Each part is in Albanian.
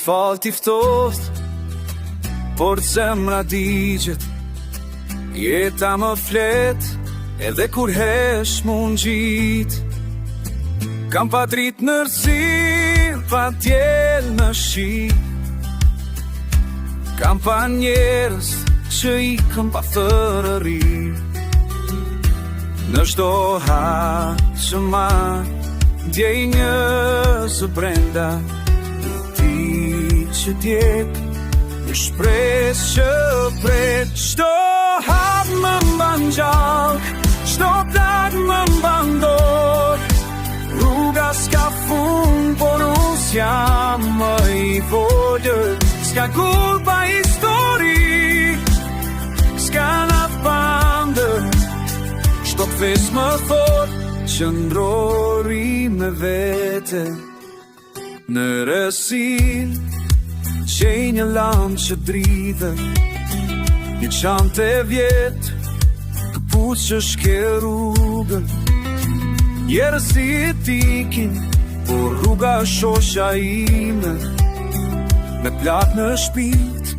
Asfalti ftoht, por zemra digjet. Jeta më flet, edhe kur hesh mund gjit. Kam pa drit në rëzir, pa djel në shi. Kam pa njerës që i këm pa thërëri. Në shto që ma djej një zë brenda. Ti që djek një shpres që pret. Shto hap më mban gjallë, shto plag më mban dorë. Rruga s'ka fund, por unë s'jam më i voglër. S'ka kulpa histori, s'ka natë pandër. Shto këthes më thot, qëndrori me vete. Në rësin, qej një lam që dridhe. Një qante vjet, këpuq që shke rrugën. Njerëzit ikin, por rruga shosha ime. Me plak në shpit,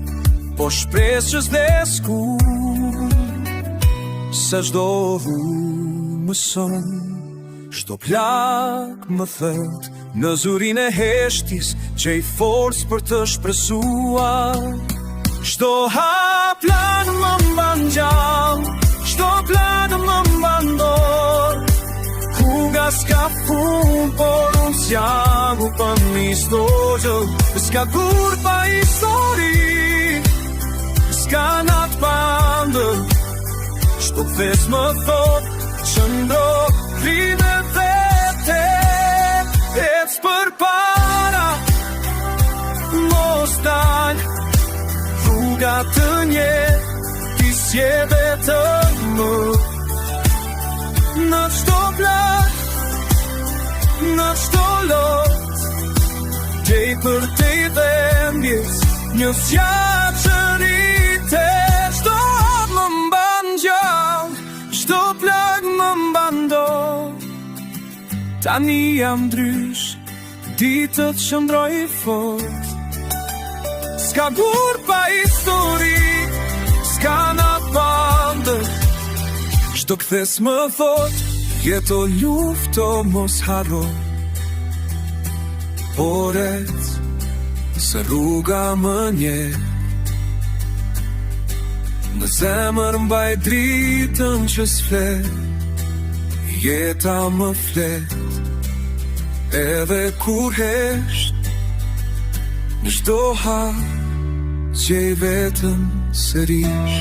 po shpres që s'des kur. Se çdo më son, shto plak më thët. Në zurin e heshtis, që i forës për të shpresuar. Shto haplan më mban gjallë, shto plan më mban dorë. Rruga s'ka fund, por unë s'jam u për një stogjë. S'ka kur pa histori, s'ka natë pandër. Shto këthes më thot, qëndro rime vete. Ec për para, mos dal. Rruga të nje, ti s'je vetëm më. Në qdo plak, në qdo lot, gjej për te i dhembjes, një zjatë që rrite. Shto më mban gjallë, shto plak më mban dorë. Tani jam ndrysh, ditët qëndroj fort. S'ka gur pa histori, s'ka natë pandër. Shto këthes më thot, jeto lufto mos harro. Por ec, se rruga më nje. Në zemër mbaj dritën që s'flet. Jeta më flet, edhe kur hesht. Në shdo ha, që i vetëm sërish.